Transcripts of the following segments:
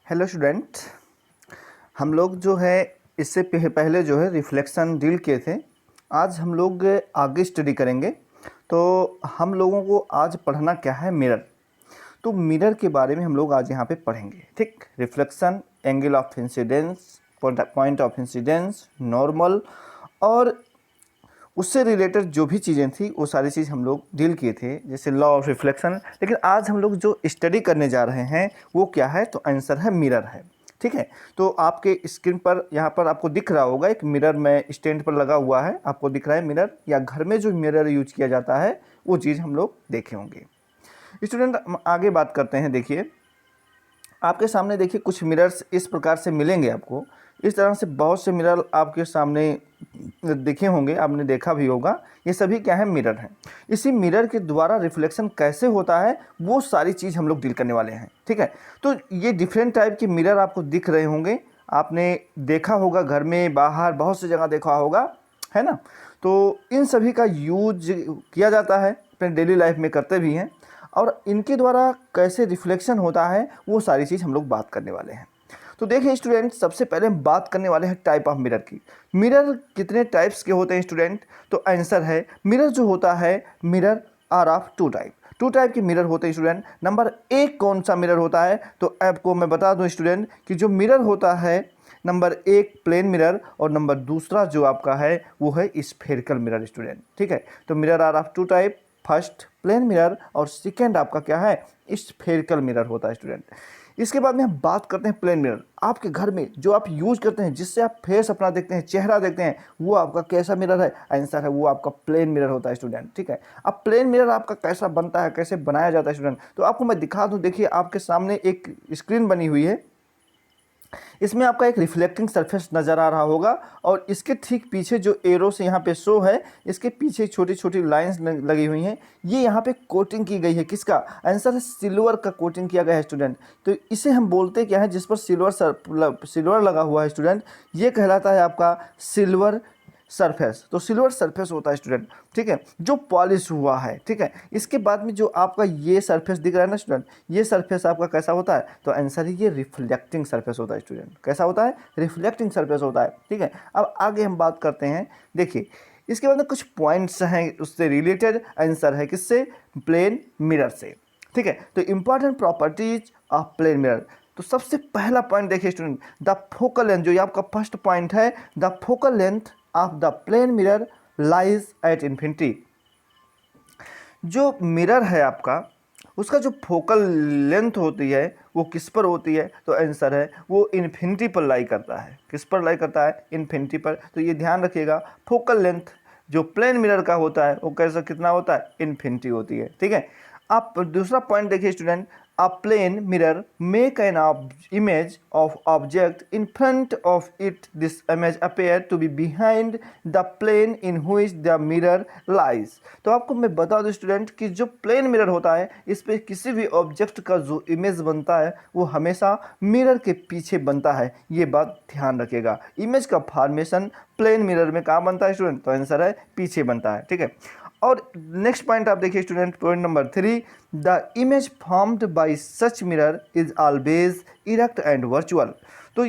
Hello student, हम लोग जो है इससे पहले जो है रिफ्लेक्शन डील किए थे। आज हम लोग आगे स्टडी करेंगे। तो हम लोगों को आज पढ़ना क्या है, मिरर। तो मिरर के बारे में हम लोग आज यहाँ पे पढ़ेंगे। ठीक, reflection, angle of incidence, point of incidence, normal और उससे रिलेटेड जो भी चीज़ें थी वो सारी चीज़ हम लोग डील किए थे, जैसे लॉ ऑफ रिफ्लेक्शन। लेकिन आज हम लोग जो स्टडी करने जा रहे हैं वो क्या है, तो आंसर है मिरर है। ठीक है, तो आपके स्क्रीन पर यहाँ पर आपको दिख रहा होगा एक मिरर में स्टैंड पर लगा हुआ है, आपको दिख रहा है मिरर, या घर में जो मिरर यूज किया जाता है वो चीज़ हम लोग देखे होंगे। स्टूडेंट, आगे बात करते हैं। देखिए आपके सामने, देखिए कुछ मिरर्स इस प्रकार से मिलेंगे आपको। इस तरह से बहुत से मिरर आपके सामने दिखे होंगे, आपने देखा भी होगा। ये सभी क्या है, मिरर हैं। इसी मिरर के द्वारा रिफ्लेक्शन कैसे होता है वो सारी चीज़ हम लोग डील करने वाले हैं। ठीक है, तो ये डिफरेंट टाइप के मिरर आपको दिख रहे होंगे, आपने देखा होगा घर में, बाहर बहुत सी जगह देखा होगा, है ना। तो इन सभी का यूज किया जाता है, अपने डेली लाइफ में करते भी हैं, और इनके द्वारा कैसे रिफ्लेक्शन होता है वो सारी चीज़ हम लोग बात करने वाले हैं। तो देखिए स्टूडेंट, सबसे पहले हम बात करने वाले हैं टाइप ऑफ मिरर की। मिरर कितने टाइप्स के होते हैं स्टूडेंट, तो आंसर है मिरर जो होता है, mirror are of two type. Two type के मिरर होते हैं स्टूडेंट। नंबर एक कौन सा मिरर होता है, तो आपको मैं बता दूं स्टूडेंट कि जो मिरर होता है, नंबर एक प्लेन मिरर, और नंबर दूसरा जो आपका है वो है स्फेरिकल मिरर स्टूडेंट। ठीक है, तो mirror are of two type, first plane mirror और सेकेंड आपका क्या है, स्फेरिकल मिरर होता है स्टूडेंट। इसके बाद में हम बात करते हैं प्लेन मिरर। आपके घर में जो आप यूज करते हैं, जिससे आप फेस अपना देखते हैं, चेहरा देखते हैं, वो आपका कैसा मिरर है, आंसर है वो आपका प्लेन मिरर होता है स्टूडेंट। ठीक है, अब प्लेन मिरर आपका कैसा बनता है, कैसे बनाया जाता है स्टूडेंट, तो आपको मैं दिखा दूं। देखिए आपके सामने एक स्क्रीन बनी हुई है, इसमें आपका एक रिफ्लेक्टिंग सरफेस नज़र आ रहा होगा, और इसके ठीक पीछे जो एरो से यहाँ पे शो है, इसके पीछे छोटी छोटी लाइंस लगी हुई हैं। ये यहाँ पे कोटिंग की गई है, किसका, आंसर है सिल्वर का कोटिंग किया गया है स्टूडेंट। तो इसे हम बोलते क्या है, जिस पर सिल्वर लगा हुआ है स्टूडेंट, ये कहलाता है आपका सिल्वर सरफेस। तो सिल्वर सरफेस होता है स्टूडेंट। ठीक है, जो पॉलिश हुआ है। ठीक है, इसके बाद में जो आपका ये सरफेस दिख रहा है ना स्टूडेंट, ये सरफेस आपका कैसा होता है, तो आंसर है ये रिफ्लेक्टिंग सरफेस होता है स्टूडेंट। कैसा होता है, रिफ्लेक्टिंग सरफेस होता है। ठीक है, अब आगे हम बात करते हैं। देखिए इसके बाद में कुछ पॉइंट्स हैं उससे रिलेटेड, आंसर है किससे, प्लेन मिरर से। ठीक है, तो important properties of plane mirror. तो सबसे पहला पॉइंट देखिए स्टूडेंट, द फोकल लेंथ, जो ये आपका फर्स्ट पॉइंट है, the focal length of the plane mirror lies at infinity. जो मिरर है आपका, उसका जो फोकल लेंथ होती है वो किस पर होती है, तो आंसर है वो इन्फिनिटी पर लाई करता है। किस पर लाई करता है, इन्फिनिटी पर। तो ये ध्यान रखिएगा, फोकल लेंथ जो प्लेन मिरर का होता है वो कैसा, कितना होता है, इन्फिनिटी होती है। ठीक है, आप दूसरा पॉइंट देखिए student, a plane mirror make an image of object in front of it. This image appear to be behind the plane in which the mirror lies. तो आपको मैं बता दूं स्टूडेंट कि जो प्लेन मिरर होता है, इस पे किसी भी ऑब्जेक्ट का जो इमेज बनता है वो हमेशा मिरर के पीछे बनता है। ये बात ध्यान रखिएगा, इमेज का फॉर्मेशन प्लेन मिरर में कहाँ बनता है स्टूडेंट, तो आंसर है पीछे बनता है। ठीक है, और नेक्स्ट पॉइंट आप देखिए student, point number 3, the image formed by such mirror is always erect and virtual. तो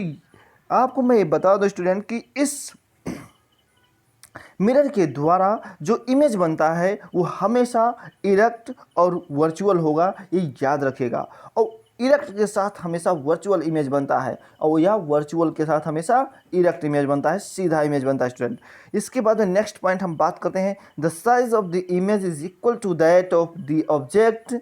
आपको मैं ये बता दूं स्टूडेंट कि इस मिरर के द्वारा जो इमेज बनता है वो हमेशा इरेक्ट और वर्चुअल होगा, ये याद रखिएगा। और इरेक्ट के साथ हमेशा वर्चुअल इमेज बनता है, और या वर्चुअल के साथ हमेशा इरेक्ट इमेज बनता है, सीधा इमेज बनता है स्टूडेंट। इसके बाद नेक्स्ट पॉइंट हम बात करते हैं, the size of the image is equal to that of the object.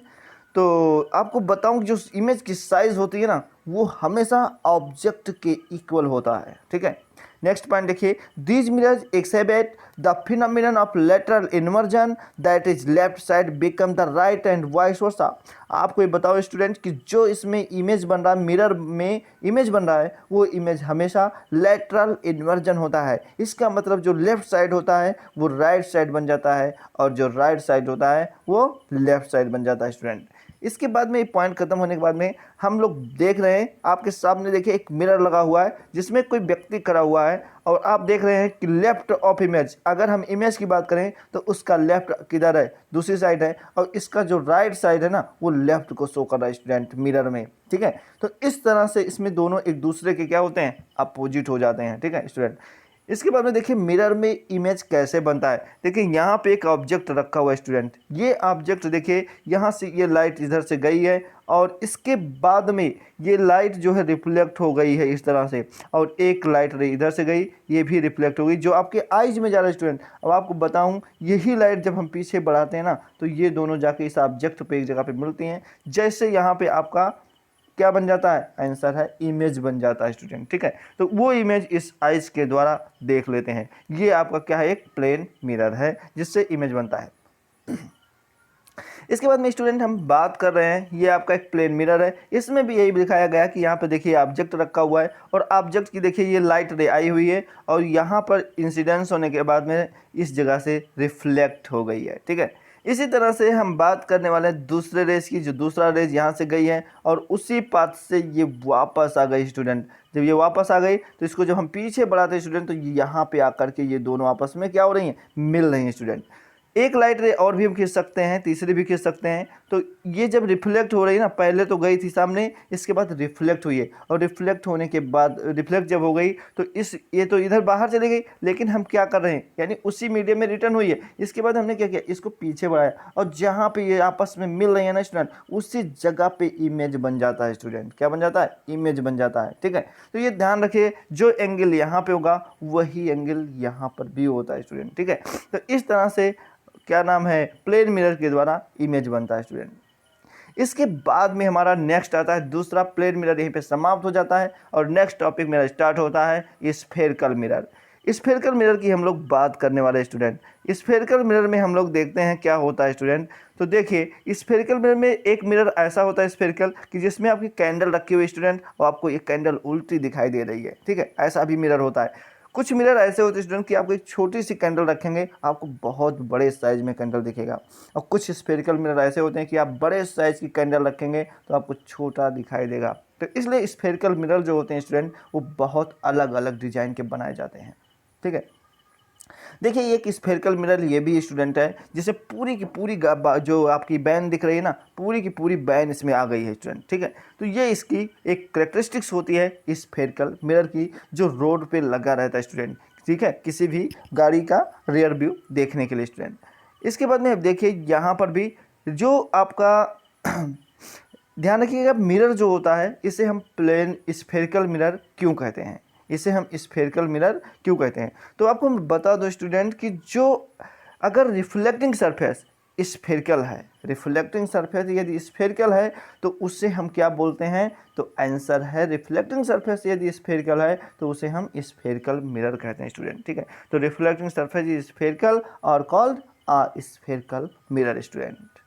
तो आपको बताऊं कि जो इमेज की साइज होती है ना, वो हमेशा ऑब्जेक्ट के इक्वल होता है। ठीक है, नेक्स्ट पॉइंट देखिए, these mirrors exhibit the phenomenon of lateral inversion, that is left side become the right and vice versa. आपको ये बताओ स्टूडेंट कि जो इसमें इमेज बन रहा है, मिरर में इमेज बन रहा है, वो इमेज हमेशा लेटरल इन्वर्जन होता है। इसका मतलब जो लेफ्ट साइड होता है वो राइट साइड बन जाता है, और जो राइट साइड होता है वो लेफ्ट साइड बन जाता है स्टूडेंट। इसके बाद में ये पॉइंट खत्म होने के बाद में हम लोग देख रहे हैं आपके सामने, देखिए एक मिरर लगा हुआ है जिसमें कोई व्यक्ति खड़ा हुआ है और आप देख रहे हैं कि लेफ्ट ऑफ इमेज, अगर हम इमेज की बात करें तो उसका लेफ्ट किधर है, दूसरी साइड है, और इसका जो राइट साइड है ना वो लेफ्ट को शो कर रहा है स्टूडेंट मिरर में। ठीक है, तो इस तरह से इसमें दोनों एक दूसरे के क्या होते हैं, अपोजिट हो जाते हैं। ठीक है स्टूडेंट, इसके बाद में देखिए मिरर में इमेज कैसे बनता है। देखिए यहाँ पे एक ऑब्जेक्ट रखा हुआ है स्टूडेंट, ये ऑब्जेक्ट देखिए यहाँ से ये लाइट इधर से गई है और इसके बाद में ये लाइट जो है रिफ्लेक्ट हो गई है इस तरह से, और एक लाइट इधर से गई, ये भी रिफ्लेक्ट हो गई जो आपके आइज में जा रहा है स्टूडेंट। अब आपको बताऊं, यही लाइट जब हम पीछे बढ़ाते हैं ना तो ये दोनों जाके इस ऑब्जेक्ट पे एक जगह पे मिलती हैं, जैसे यहाँ पे आपका क्या बन जाता है, आंसर है इमेज बन जाता है स्टूडेंट। ठीक है, तो वो इमेज इस आइज के द्वारा देख लेते हैं। ये आपका क्या है, एक प्लेन मिरर है जिससे इमेज बनता है। इसके बाद में स्टूडेंट हम बात कर रहे हैं, ये आपका एक प्लेन मिरर है, इसमें भी यही दिखाया गया कि यहाँ पे देखिए ऑब्जेक्ट रखा हुआ है और ऑब्जेक्ट की देखिए ये लाइट रे आई हुई है और यहाँ पर इंसिडेंस होने के बाद में इस जगह से रिफ्लेक्ट हो गई है। ठीक है, इसी तरह से हम बात करने वाले हैं दूसरे रेस की, जो दूसरा रेस यहाँ से गई है और उसी पाथ से ये वापस आ गई स्टूडेंट। जब ये वापस आ गई तो इसको जब हम पीछे बढ़ाते हैं स्टूडेंट तो यहाँ पे आकर के ये दोनों आपस में क्या हो रही हैं, मिल रही हैं स्टूडेंट। एक लाइट रे और भी हम खींच सकते हैं, तीसरी भी खींच सकते हैं। तो ये जब रिफ्लेक्ट हो रही है ना, पहले तो गई थी सामने, इसके बाद रिफ्लेक्ट हुई है और रिफ्लेक्ट होने के बाद रिफ्लेक्ट जब हो गई तो ये तो इधर बाहर चली गई, लेकिन हम क्या कर रहे हैं, यानी उसी मीडियम में रिटर्न हुई है। इसके बाद हमने क्या किया, इसको पीछे बढ़ाया और जहाँ पे ये आपस में मिल रही है ना स्टूडेंट, उसी जगह पे इमेज बन जाता है स्टूडेंट। क्या बन जाता है, इमेज बन जाता है। ठीक है, तो ये ध्यान रखिए, जो एंगल यहाँ पे होगा वही एंगल यहाँ पर भी होता है स्टूडेंट। ठीक है, तो इस तरह से क्या नाम है, प्लेन मिरर के द्वारा इमेज बनता है स्टूडेंट। इसके बाद में हमारा नेक्स्ट आता है दूसरा प्लेन मिरर, यहीं पे समाप्त हो जाता है और नेक्स्ट टॉपिक मेरा स्टार्ट होता है स्फेरिकल मिरर। स्फेरिकल मिरर की हम लोग बात करने वाले स्टूडेंट। स्फेरिकल मिरर में हम लोग देखते हैं क्या होता है स्टूडेंट। तो देखिए स्फेरिकल मिरर में एक मिरर ऐसा होता है स्फेरिकल कि जिसमें आपकी कैंडल रखी हुई स्टूडेंट और आपको ये कैंडल उल्टी दिखाई दे रही है। ठीक है, ऐसा भी मिरर होता है। कुछ मिरर ऐसे होते हैं स्टूडेंट कि आपको एक छोटी सी कैंडल रखेंगे आपको बहुत बड़े साइज में कैंडल दिखेगा, और कुछ स्फेरिकल मिरर ऐसे होते हैं कि आप बड़े साइज की कैंडल रखेंगे तो आपको छोटा दिखाई देगा। तो इसलिए स्फेरिकल मिरर जो होते हैं स्टूडेंट वो बहुत अलग अलग डिजाइन के बनाए जाते हैं। ठीक है, देखिए ये एक स्फेरिकल मिरर ये भी स्टूडेंट है जिसे पूरी की पूरी जो आपकी बैन दिख रही है ना, पूरी की पूरी बैन इसमें आ गई है स्टूडेंट। ठीक है, तो ये इसकी एक करेक्टरिस्टिक्स होती है स्फेरिकल मिरर की, जो रोड पे लगा रहता है स्टूडेंट। ठीक है, किसी भी गाड़ी का रियर व्यू देखने के लिए स्टूडेंट। इसके बाद में देखिए यहाँ पर भी जो आपका ध्यान रखिएगा, मिरर जो होता है इसे हम प्लेन स्फेरिकल मिरर क्यों कहते हैं, इसे हम स्फेरिकल मिरर क्यों कहते हैं। तो आपको मैं बता दो स्टूडेंट कि जो अगर रिफ्लेक्टिंग सरफेस स्फेरिकल है, रिफ्लेक्टिंग सरफेस यदि स्फेरिकल है तो उससे हम क्या बोलते हैं, तो आंसर है रिफ्लेक्टिंग सरफेस यदि स्फेरिकल है तो उसे हम स्फेरिकल मिरर कहते हैं स्टूडेंट। ठीक है, तो रिफ्लेक्टिंग सरफेस इज स्फेरिकल और कॉल्ड आ स्फेरिकल मिरर स्टूडेंट।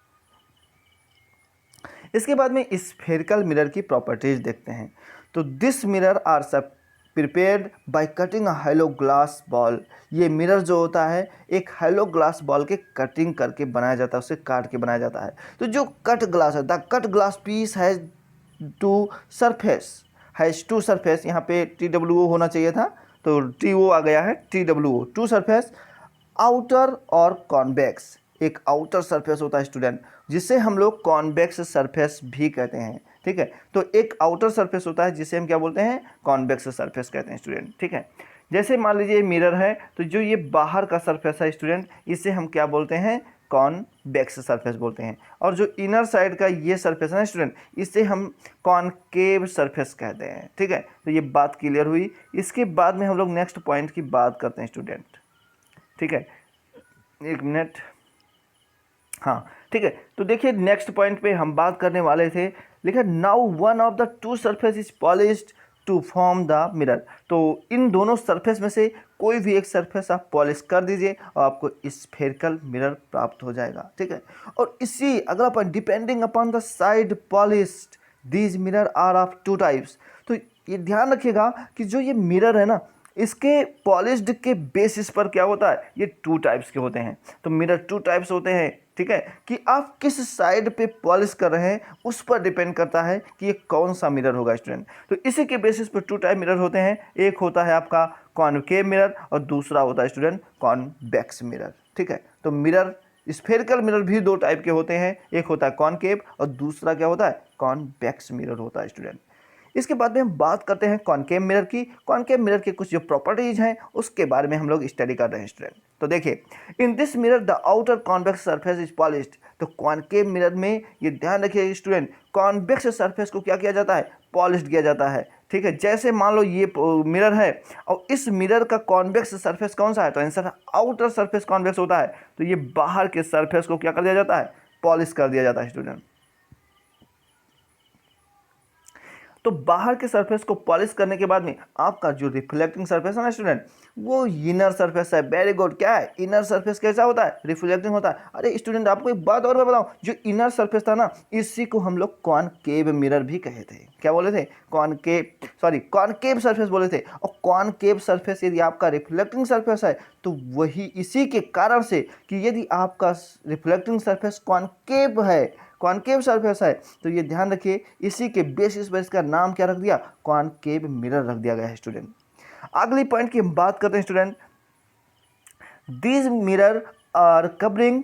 इसके बाद में स्फेरिकल मिरर की प्रॉपर्टीज देखते हैं। तो दिस मिरर आर सब prepared by cutting a hello glass ball. ये मिरर जो होता है एक हेलो ग्लास बॉल के कटिंग करके बनाया जाता है, उसे काट के बनाया जाता है। तो जो कट ग्लास है, the cut glass piece has two surface, यहाँ पे TWO होना चाहिए था तो TO आ गया है, TWO टू सरफेस, आउटर और कॉन्वेक्स। एक आउटर सरफेस होता है स्टूडेंट जिसे हम लोग कॉन्वेक्स सरफेस भी कहते हैं। ठीक है, तो एक आउटर सरफेस होता है जिसे हम क्या बोलते हैं, कॉन्वेक्स सरफेस कहते हैं स्टूडेंट। ठीक है, जैसे मान लीजिए मिरर है तो जो ये बाहर का सरफेस है स्टूडेंट इसे हम क्या बोलते हैं, कॉन्वेक्स सरफेस बोलते हैं, और जो इनर साइड का ये सरफेस है ना स्टूडेंट इसे हम कॉनकेव सरफेस कहते हैं। ठीक है, तो ये बात क्लियर हुई। इसके बाद में हम लोग नेक्स्ट पॉइंट की बात करते हैं स्टूडेंट। ठीक है, एक मिनट, हाँ ठीक है, तो देखिए नेक्स्ट पॉइंट पे हम बात करने वाले थे, लिखा now one of the two surface is polished to form the mirror. तो इन दोनों सरफेस में से कोई भी एक सरफेस आप पॉलिश कर दीजिए और आपको स्फेरिकल मिरर प्राप्त हो जाएगा। ठीक है, और इसी अगला point, depending upon the side polished these mirror are of two types. तो ये ध्यान रखिएगा कि जो ये मिरर है ना इसके पॉलिश्ड के बेसिस पर क्या होता है, ये टू टाइप्स के होते हैं। तो मिरर टू टाइप्स होते हैं, ठीक है, कि आप किस साइड पे पॉलिश कर रहे हैं उस पर डिपेंड करता है कि ये कौन सा मिरर होगा स्टूडेंट। तो इसी के बेसिस पर टू टाइप मिरर होते हैं, एक होता है आपका कॉनकेव मिरर और दूसरा होता है स्टूडेंट कॉन्वेक्स मिरर। ठीक है, तो मिरर स्फेरिकल मिरर भी दो टाइप के होते हैं, एक होता है कॉनकेव और दूसरा क्या होता है, कॉन्वेक्स मिरर होता है स्टूडेंट। इसके बाद में हम बात करते हैं कॉनकेव मिरर की। कॉनकेव मिरर के कुछ जो प्रॉपर्टीज हैं उसके बारे में हम लोग स्टडी कर रहे हैं स्टूडेंट। तो देखिए, in this mirror the outer convex surface is polished. तो कॉनकेव मिरर में ये ध्यान रखिए स्टूडेंट, कॉन्वेक्स सरफेस को क्या किया जाता है, पॉलिश्ड किया जाता है। ठीक है, जैसे मान लो ये मिरर है और इस मिरर का कॉन्वेक्स सरफेस कौन सा है, तो आंसर आउटर सरफेस कॉन्वेक्स होता है। तो ये बाहर के सरफेस को क्या कर दिया जाता है, पॉलिश कर दिया जाता है स्टूडेंट। तो बाहर के सरफेस को पॉलिश करने के बाद में आपका जो रिफ्लेक्टिंग सरफेस है ना स्टूडेंट, वो इनर सरफेस है। वेरी गुड, क्या है, इनर सरफेस कैसा होता है, रिफ्लेक्टिंग होता है। अरे स्टूडेंट आपको एक बात और मैं बताऊं, जो इनर सरफेस था ना, इसी को हम लोग कॉनकेव मिरर भी कहे थे। क्या बोले थे, कॉनकेव सरफेस बोले थे। और कॉनकेव सरफेस यदि आपका रिफ्लेक्टिंग सरफेस है तो वही इसी के कारण से कि यदि आपका रिफ्लेक्टिंग सरफेस कॉनकेव है, कॉनकेव सरफेस है, तो ये ध्यान रखिए इसी के बेसिस पर इसका नाम क्या रख दिया, कॉनकेव मिरर रख दिया गया है स्टूडेंट। अगली पॉइंट की हम बात करते हैं student, these mirror are covering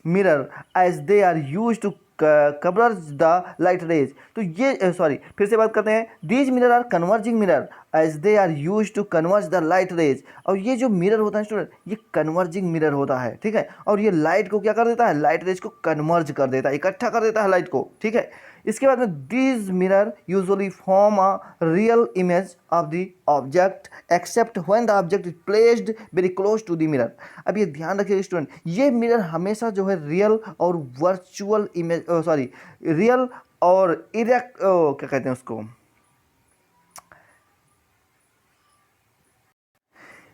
mirror as they are use to cover the light rays. तो ये फिर से बात करते हैं, these mirror are converging mirror as they are use to converge the light rays. और ये जो मिरर होता है स्टूडेंट, ये कन्वर्जिंग मिरर होता है। ठीक है, और ये लाइट को क्या कर देता है, लाइट रेज को कन्वर्ज कर देता है, इकट्ठा कर देता है लाइट को। ठीक है, इसके बाद में these mirror usually form a real image of the object except when the object is placed very close to the mirror. अब ये ध्यान रखिए स्टूडेंट, ये मिरर हमेशा जो है रियल और वर्चुअल इमेज रियल और इरेक्ट क्या कहते हैं उसको,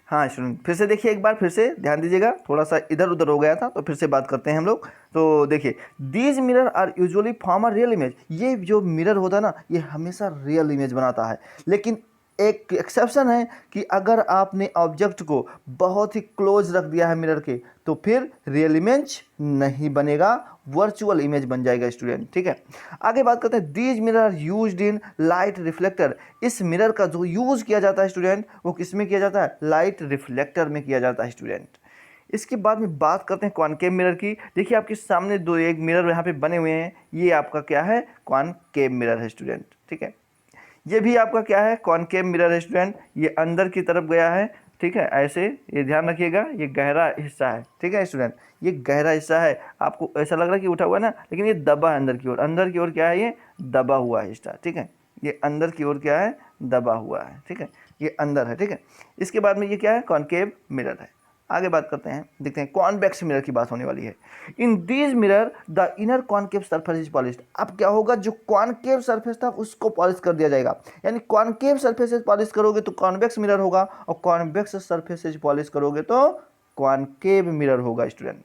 हाँ स्टूडेंट फिर से देखिए, एक बार फिर से ध्यान दीजिएगा, थोड़ा सा इधर उधर हो गया था, तो फिर से बात करते हैं हम लोग। तो देखिए, these mirror are usually form a real image. ये जो मिरर होता है ना, ये हमेशा रियल इमेज बनाता है। लेकिन एक एक्सेप्शन है कि अगर आपने ऑब्जेक्ट को बहुत ही क्लोज रख दिया है मिरर के, तो फिर रियल इमेज नहीं बनेगा, वर्चुअल इमेज बन जाएगा स्टूडेंट। ठीक है, आगे बात करते हैं, these mirror are used in light reflector. इस मिरर का जो यूज किया जाता है स्टूडेंट, वो किस में किया जाता है, लाइट रिफ्लेक्टर में किया जाता है स्टूडेंट। इसके बाद में बात करते हैं कॉनकेव मिरर की। देखिए आपके सामने दो एक मिरर यहाँ पे बने हुए हैं, ये आपका क्या है, कॉनकेव मिरर है स्टूडेंट। ठीक है, ये भी आपका क्या है, कॉनकेव मिरर है स्टूडेंट, ये अंदर की तरफ गया है। ठीक है, ऐसे ये ध्यान रखिएगा, ये गहरा हिस्सा है। ठीक है स्टूडेंट, ये गहरा हिस्सा है, आपको ऐसा लग रहा है कि उठा हुआ है ना, लेकिन ये दबा है अंदर की ओर। अंदर की ओर क्या है, ये दबा हुआ है हिस्सा। ठीक है, ये अंदर की ओर क्या है, दबा हुआ है। ठीक है, ये अंदर है। ठीक है, इसके बाद में ये क्या है, कॉनकेव मिरर है। आगे बात करते हैं, देखते हैं कॉन्वेक्स मिरर की बात होने वाली है। In these mirror the inner concave surface is polished. अब क्या होगा, जो कॉनकेव सरफेस था उसको पॉलिश कर दिया जाएगा। यानी कॉनकेव सरफेस से पॉलिश करोगे तो कॉन्वेक्स मिरर होगा, और कॉन्वेक्स सरफेस से पॉलिश करोगे तो कॉनकेव मिरर होगा student.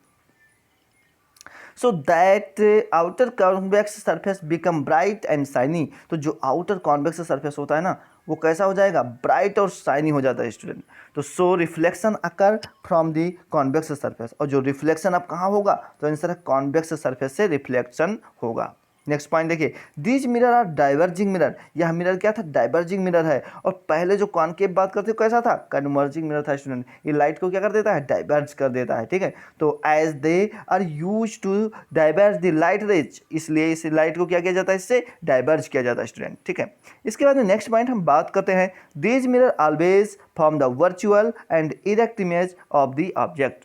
So that outer convex surface become bright and shiny. तो जो आउटर कॉन्वेक्स सरफेस होता है ना, वो कैसा हो जाएगा, ब्राइट और शाइनी हो जाता है स्टूडेंट। तो so reflection occur from the convex surface. और जो रिफ्लेक्शन अब कहाँ होगा, तो आंसर है कॉन्वेक्स सरफेस से रिफ्लेक्शन होगा। नेक्स्ट पॉइंट देखिए, these mirror are diverging mirror. यह मिरर क्या था, डाइवर्जिंग मिरर है। और पहले जो कॉनकेव बात करते हो कैसा था, कन्वर्जिंग मिरर था स्टूडेंट। ये लाइट को क्या कर देता है, डाइवर्ज कर देता है। ठीक है, तो as they are use to diverge the light rays, इसलिए इस लाइट को क्या किया जाता है, इससे डाइवर्ज किया जाता है स्टूडेंट। ठीक है, इसके बाद में नेक्स्ट पॉइंट हम बात करते हैं, these mirror always form the virtual and erect image of the object.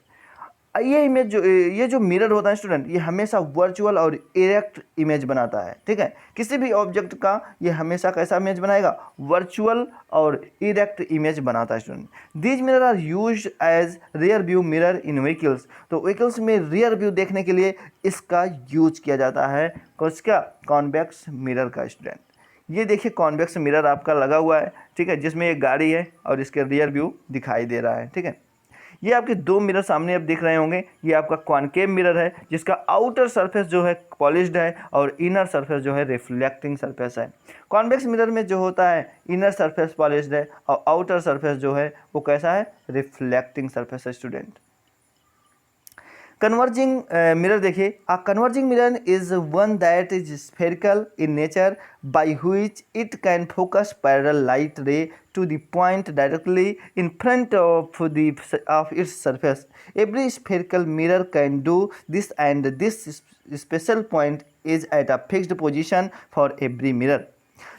ये जो मिरर होता है स्टूडेंट, ये हमेशा वर्चुअल और इरेक्ट इमेज बनाता है। ठीक है, किसी भी ऑब्जेक्ट का ये हमेशा कैसा इमेज बनाएगा, वर्चुअल और इरेक्ट इमेज बनाता है student. These mirror are used as rear view mirror in vehicles. तो व्हीकल्स में रियर व्यू देखने के लिए इसका यूज किया जाता है, किसका, कॉन्वेक्स मिरर का स्टूडेंट। ये देखिए कॉन्वेक्स मिरर आपका लगा हुआ है। ठीक है, जिसमें एक गाड़ी है और इसके रियर व्यू दिखाई दे रहा है। ठीक है, ये आपके दो मिरर सामने अब दिख रहे होंगे, ये आपका कॉनकेव मिरर है जिसका आउटर सरफेस जो है पॉलिश्ड है और इनर सरफेस जो है रिफ्लेक्टिंग सरफेस है। कॉन्वेक्स मिरर में जो होता है इनर सरफेस पॉलिश्ड है और आउटर सरफेस जो है वो कैसा है, रिफ्लेक्टिंग सरफेस है स्टूडेंट। कन्वर्जिंग मिरर देखिए, a converging mirror is one that is spherical in nature by which it can focus parallel light रे to the point directly in front of its surface. Every spherical mirror can do this, and this special point is at a fixed position for every mirror.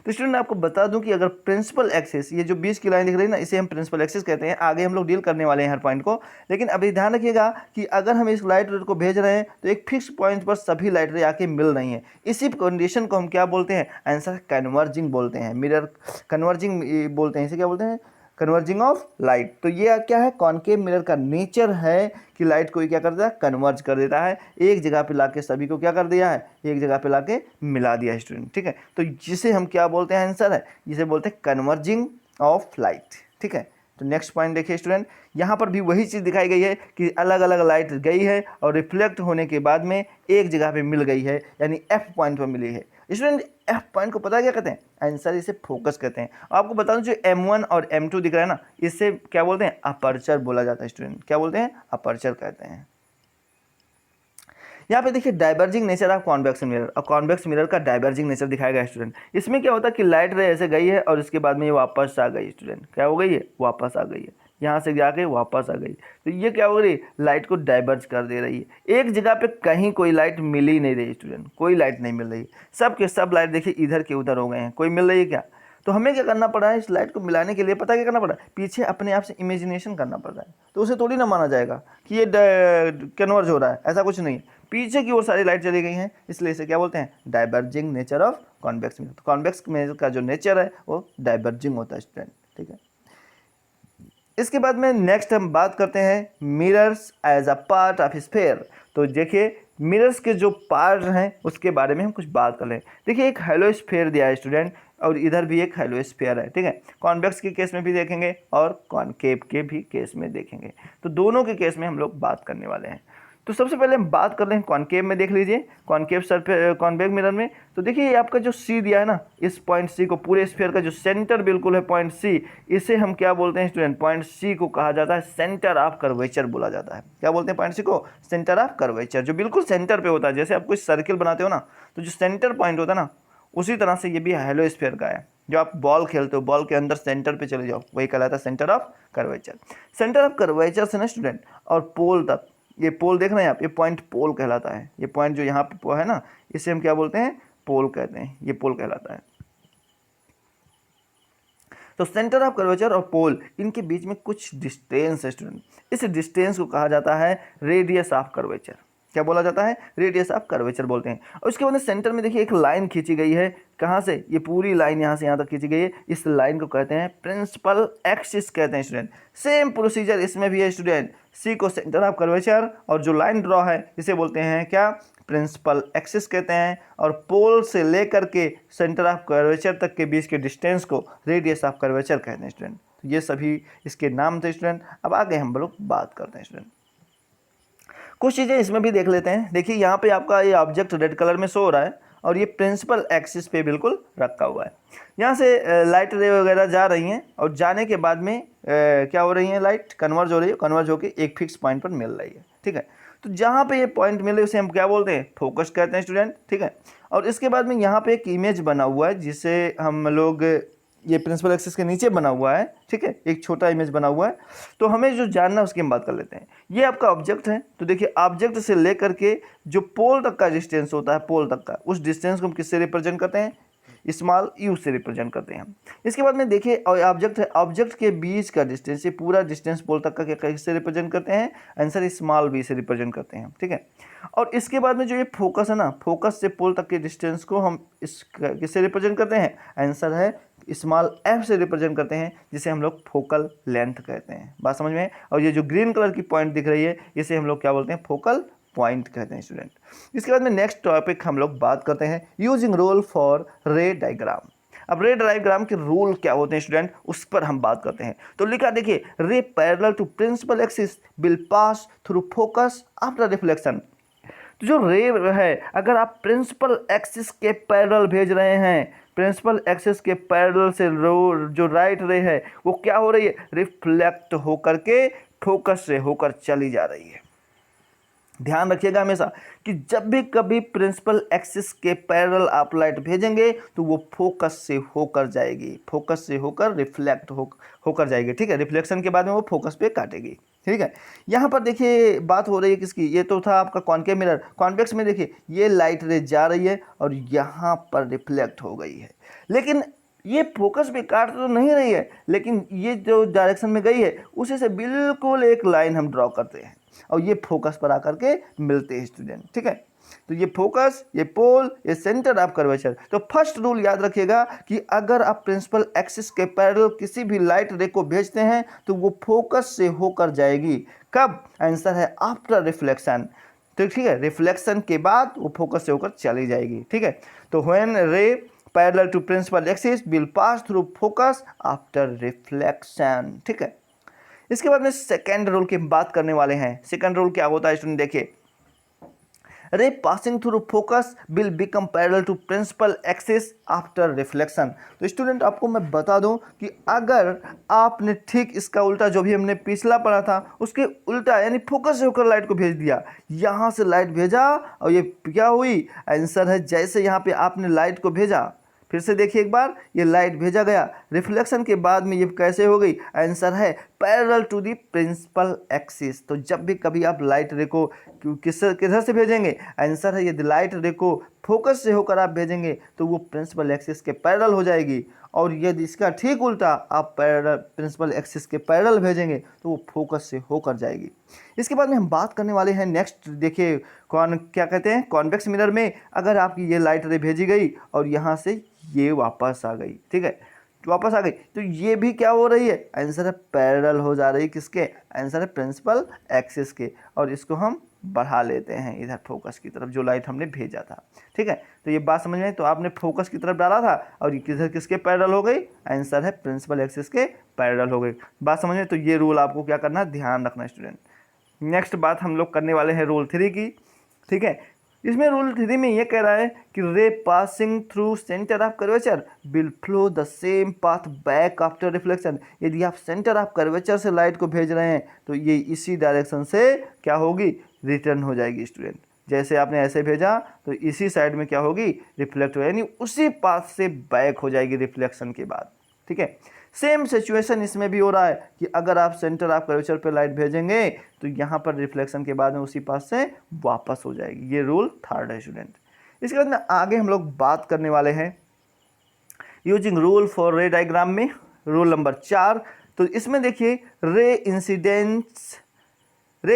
तो student आपको बता दूं कि अगर principal axis, ये जो 20 की लाइन दिख रही है ना, इसे हम प्रिंसिपल एक्सिस कहते हैं। आगे हम लोग डील करने वाले हैं हर पॉइंट को, लेकिन अभी ध्यान रखिएगा कि अगर हम इस लाइट रे को भेज रहे हैं तो एक फिक्स पॉइंट पर सभी लाइट रे आके मिल रही हैं। इसी कंडीशन को हम क्या बोलते हैं? आंसर कन्वर्जिंग बोलते हैं, मिरर कन्वर्जिंग बोलते हैं। इसे क्या बोलते हैं? Converging of light. तो ये क्या है? कॉनकेव मिरर का नेचर है कि लाइट को क्या कर देता है? कन्वर्ज कर देता है, एक जगह पे लाके सभी को क्या कर दिया है? एक जगह पे लाके मिला दिया है स्टूडेंट, ठीक है। तो जिसे हम क्या बोलते हैं? आंसर है, जिसे बोलते हैं कन्वर्जिंग ऑफ लाइट, ठीक है। तो नेक्स्ट पॉइंट देखिए स्टूडेंट, यहाँ पर भी वही चीज़ दिखाई गई है कि अलग अलग लाइट गई है और रिफ्लेक्ट होने के बाद में एक जगह पे मिल गई है, यानी एफ पॉइंट पर मिली है। स्टूडेंट एफ पॉइंट को पता है क्या कहते हैं? आंसर इसे फोकस कहते हैं। आपको बता दूं जो M1 और M2 दिख रहा है ना, इससे क्या बोलते हैं? अपर्चर बोला जाता है स्टूडेंट। क्या बोलते हैं? अपर्चर कहते हैं। यहाँ पे देखिए diverging nature of convex mirror, और कॉन्वेक्स मिरर का डाइवर्जिंग नेचर दिखाया गया स्टूडेंट। इसमें क्या होता है कि लाइट रे ऐसे गई है और इसके बाद में ये वापस आ गई स्टूडेंट। क्या हो गई है? वापस आ गई है, यहाँ से जाके वापस आ गई। तो ये क्या हो रही है? लाइट को डाइवर्ज कर दे रही है। एक जगह पे कहीं कोई लाइट मिल ही नहीं रही स्टूडेंट, कोई लाइट नहीं मिल रही। सब के सब लाइट देखिए इधर के उधर हो गए हैं, कोई मिल रही है क्या? तो हमें क्या करना पड़ा है? इस लाइट को मिलाने के लिए पता क्या करना पड़ा? पीछे अपने आप से इमेजिनेशन करना पड़ रहा है। तो उसे थोड़ी ना माना जाएगा कि ये कन्वर्ज हो रहा है, ऐसा कुछ नहीं है। पीछे की ओर सारी लाइट चली गई हैं, इसलिए इसे क्या बोलते हैं? Diverging nature of convex mirror. तो कॉन्वेक्स मिरर का जो नेचर है वो डाइवर्जिंग होता है स्टूडेंट, ठीक है। इसके बाद में नेक्स्ट हम बात करते हैं mirrors as a part of sphere. तो देखिए मिरर्स के जो पार्ट हैं उसके बारे में हम कुछ बात कर लें। देखिए एक हेलो स्फीयर दिया है स्टूडेंट, और इधर भी एक हेलो स्फीयर है, ठीक है। कॉन्वेक्स के केस में भी देखेंगे और कॉनकेव के भी केस में देखेंगे, तो दोनों के केस में हम लोग बात करने वाले हैं। तो सबसे पहले हम बात कर रहे हैं कॉनकेव में। देख लीजिए कॉनकेव कॉन्वेक्स मिरर में, तो देखिए ये आपका जो सी दिया है ना, इस पॉइंट सी को, पूरे स्फीयर का जो सेंटर बिल्कुल है पॉइंट सी, इसे हम क्या बोलते हैं स्टूडेंट? पॉइंट सी को कहा जाता है सेंटर ऑफ कर्वेचर बोला जाता है। क्या बोलते हैं पॉइंट सी को? सेंटर ऑफ कर्वेचर, जो बिल्कुल सेंटर पे होता है। जैसे आप कोई सर्किल बनाते हो ना, तो जो सेंटर पॉइंट होता है ना, उसी तरह से ये भी हेलो स्फीयर का है। जो आप बॉल खेलते हो, बॉल के अंदर सेंटर पे चले जाओ, वही कहलाता है centre of curvature. Centre of curvature से ना स्टूडेंट और पोल तक, ये पोल देख रहे हैं आप, ये पॉइंट पोल कहलाता है। ये पॉइंट जो यहाँ पे है ना, इसे हम क्या बोलते हैं? पोल कहते हैं। ये पोल कहलाता है। तो सेंटर ऑफ कर्वेचर और पोल, इनके बीच में कुछ डिस्टेंस है स्टूडेंट। इस डिस्टेंस को कहा जाता है रेडियस ऑफ कर्वेचर। क्या बोला जाता है? रेडियस ऑफ कर्वेचर बोलते हैं। और उसके बाद सेंटर में देखिए एक लाइन खींची गई है। कहाँ से? ये पूरी लाइन यहाँ से यहाँ तक खींची गई है। इस लाइन को कहते हैं प्रिंसिपल एक्सिस कहते हैं स्टूडेंट। सेम प्रोसीजर इसमें भी है स्टूडेंट। सी को सेंटर ऑफ कर्वेचर, और जो लाइन ड्रॉ है इसे बोलते हैं क्या? प्रिंसिपल एक्सिस कहते हैं। और पोल से लेकर के सेंटर ऑफ कर्वेचर तक के बीच के डिस्टेंस को रेडियस ऑफ कर्वेचर कहते हैं स्टूडेंट। तो ये सभी इसके नाम थे स्टूडेंट। अब आगे हम लोग बात करते हैं स्टूडेंट, कुछ चीज़ें इसमें भी देख लेते हैं। देखिए यहाँ पे आपका ये ऑब्जेक्ट रेड कलर में शो हो रहा है, और ये प्रिंसिपल एक्सिस पे बिल्कुल रखा हुआ है। यहाँ से लाइट रे वगैरह जा रही हैं, और जाने के बाद में क्या हो रही है? लाइट कन्वर्ज हो रही है, कन्वर्ज होकर एक फिक्स पॉइंट पर मिल रही है, ठीक है। तो जहाँ पे ये पॉइंट मिले उसे हम क्या बोलते हैं? फोकस कहते हैं स्टूडेंट, ठीक है। और इसके बाद में यहाँ पे एक इमेज बना हुआ है, जिसे हम लोग, ये प्रिंसिपल एक्सिस के नीचे बना हुआ है, ठीक है, एक छोटा इमेज बना हुआ है। तो हमें जो जानना है उसकी हम बात कर लेते हैं। ये आपका ऑब्जेक्ट है, तो देखिए ऑब्जेक्ट से लेकर के जो पोल तक का डिस्टेंस होता है, पोल तक का, उस डिस्टेंस को हम किससे रिप्रेजेंट करते हैं? स्मॉल यू से रिप्रेजेंट करते हैं। इसके बाद में देखिए ऑब्जेक्ट है, ऑब्जेक्ट के बीच का डिस्टेंस, ये पूरा डिस्टेंस पोल तक का किससे रिप्रेजेंट करते हैं? आंसर स्मॉल वी से रिप्रेजेंट करते हैं, ठीक है। और इसके बाद में जो ये फोकस है ना, फोकस से पोल तक के डिस्टेंस को हम इस किससे रिप्रेजेंट करते हैं? आंसर है स्मॉल एफ से रिप्रेजेंट करते हैं, जिसे हम लोग फोकल लेंथ कहते हैं। बात समझ में है? और ये जो ग्रीन कलर की पॉइंट दिख रही है, इसे हम लोग क्या बोलते हैं? फोकल पॉइंट कहते हैं स्टूडेंट। इसके बाद में नेक्स्ट टॉपिक हम लोग बात करते हैं using rule for ray diagram. अब रे डायग्राम के रूल क्या होते हैं स्टूडेंट, उस पर हम बात करते हैं। तो लिखा देखिए, ray parallel to principal axis will pass through focus after reflection. तो जो रे है, अगर आप प्रिंसिपल एक्सिस के पैरेलल भेज रहे हैं, प्रिंसिपल एक्सिस के पैरेलल से जो राइट रे है वो क्या हो रही है? रिफ्लेक्ट होकर के फोकस से होकर चली जा रही है। ध्यान रखिएगा हमेशा कि जब भी कभी प्रिंसिपल एक्सिस के पैरेलल आप लाइट भेजेंगे तो वो फोकस से होकर जाएगी, फोकस से होकर रिफ्लेक्ट होकर जाएगी, ठीक है। रिफ्लेक्शन के बाद में वो फोकस पे काटेगी, ठीक है। यहाँ पर देखिए बात हो रही है किसकी, ये तो था आपका कॉनकेव मिरर। कॉन्वेक्स में देखिए ये लाइट रे जा रही है और यहाँ पर रिफ्लेक्ट हो गई है, लेकिन ये फोकस पे काट तो नहीं रही है, लेकिन ये जो डायरेक्शन में गई है उसी से बिल्कुल एक लाइन हम ड्रॉ करते हैं और ये फोकस पर आकर के मिलते हैं स्टूडेंट, ठीक है। तो ये फोकस, ये पोल, ये सेंटर ऑफ कर्वेचर। तो फर्स्ट रूल याद रखिएगा कि अगर आप प्रिंसिपल एक्सिस के पैरेलल किसी भी लाइट रे को भेजते हैं तो वो फोकस से होकर जाएगी। कब? आंसर है आफ्टर रिफ्लेक्शन, तो ठीक है, रिफ्लेक्शन के बाद वो फोकस से होकर चली जाएगी, ठीक है। तो when ray parallel to principal axis will pass through focus after reflection, ठीक है। इसके बाद में सेकेंड रूल की बात करने वाले हैं। सेकेंड रूल क्या होता है स्टूडेंट, देखिए, ray passing through focus will become parallel to principal axis after reflection. तो स्टूडेंट आपको मैं बता दूं कि अगर आपने ठीक इसका उल्टा, जो भी हमने पिछला पढ़ा था उसके उल्टा, यानी फोकस से होकर लाइट को भेज दिया, यहाँ से लाइट भेजा और ये क्या हुई, आंसर है जैसे यहाँ पे आपने लाइट को भेजा, फिर से देखिए एक बार, ये लाइट भेजा गया, रिफ्लेक्शन के बाद में ये कैसे हो गई, आंसर है parallel to the principal axis. तो जब भी कभी आप लाइट रे को किधर से भेजेंगे, आंसर है यदि लाइट रे को फोकस से होकर आप भेजेंगे तो वो प्रिंसिपल एक्सिस के पैरेलल हो जाएगी, और यदि इसका ठीक उल्टा आप प्रिंसिपल एक्सिस के पैरेलल भेजेंगे तो वो फोकस से होकर जाएगी। इसके बाद में हम बात करने वाले हैं नेक्स्ट, देखिए क्या कहते हैं, कॉन्वेक्स मिरर में अगर आपकी ये लाइट रे भेजी गई और यहाँ से ये वापस आ गई, ठीक है, वापस आ गई, तो ये भी क्या हो रही है, आंसर है पैरेलल हो जा रही है, किसके, आंसर है प्रिंसिपल एक्सिस के, और इसको हम बढ़ा लेते हैं इधर फोकस की तरफ, जो लाइट हमने भेजा था, ठीक है। तो ये बात समझ में आई, तो आपने फोकस की तरफ डाला था और ये किधर किसके पैरेलल हो गई, आंसर है प्रिंसिपल एक्सिस के पैरेलल हो गई। बात समझ में, तो ये रूल आपको क्या करना है, ध्यान रखना स्टूडेंट। नेक्स्ट बात हम लोग करने वाले हैं रूल 3 की, ठीक है। इसमें रूल 3 में ये कह रहा है कि रे passing through centre of curvature will flow the same path back after reflection. यदि आप सेंटर ऑफ कर्वेचर से लाइट को भेज रहे हैं तो ये इसी डायरेक्शन से क्या होगी, रिटर्न हो जाएगी स्टूडेंट। जैसे आपने ऐसे भेजा तो इसी साइड में क्या होगी, रिफ्लेक्ट हो, यानी उसी पाथ से बैक हो जाएगी रिफ्लेक्शन के बाद, ठीक है। सेम सिचुएशन इसमें भी हो रहा है कि अगर आप सेंटर ऑफ कर्वेचर पे लाइट भेजेंगे तो यहाँ पर रिफ्लेक्शन के बाद में उसी पास से वापस हो जाएगी। ये रूल 3 है स्टूडेंट। इसके बाद में आगे हम लोग बात करने वाले हैं using rule for ray diagram में, रूल नंबर 4। तो इसमें देखिए, ray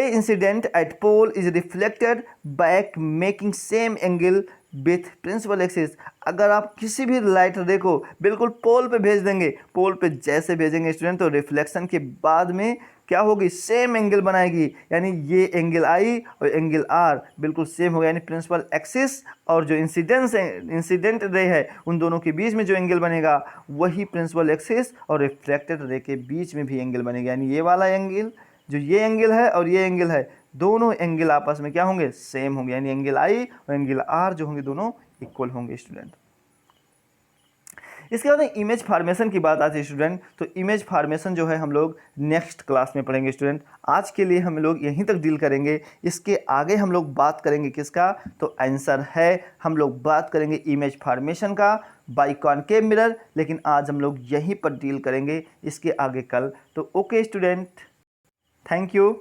incident at pole is reflected back making same angle with principal axis. अगर आप किसी भी लाइट रे को बिल्कुल पोल पे भेज देंगे, पोल पे जैसे भेजेंगे स्टूडेंट, तो रिफ्लेक्शन के बाद में क्या होगी, सेम एंगल बनाएगी, यानी ये एंगल आई और एंगल आर बिल्कुल सेम होगा, यानी प्रिंसिपल एक्सिस और जो इंसिडेंट रे है उन दोनों के बीच में जो एंगल बनेगा वही प्रिंसिपल एक्सिस और रिफ्लेक्टेड रे के बीच में भी एंगल बनेगा, यानी ये वाला एंगल, जो ये एंगल है और ये एंगल है, दोनों एंगल आपस में क्या होंगे, सेम होंगे, यानी एंगल आई और एंगल आर जो होंगे दोनों इक्वल होंगे स्टूडेंट। इसके बाद इमेज फार्मेशन की बात आती है स्टूडेंट, तो इमेज फार्मेशन जो है हम लोग नेक्स्ट क्लास में पढ़ेंगे स्टूडेंट। आज के लिए हम लोग यहीं तक डील करेंगे, इसके आगे हम लोग बात करेंगे किसका, तो आंसर है हम लोग बात करेंगे इमेज फार्मेशन का बाय कॉनकेव मिरर, लेकिन आज हम लोग यहीं पर डील करेंगे, इसके आगे कल। तो ओके स्टूडेंट, थैंक यू।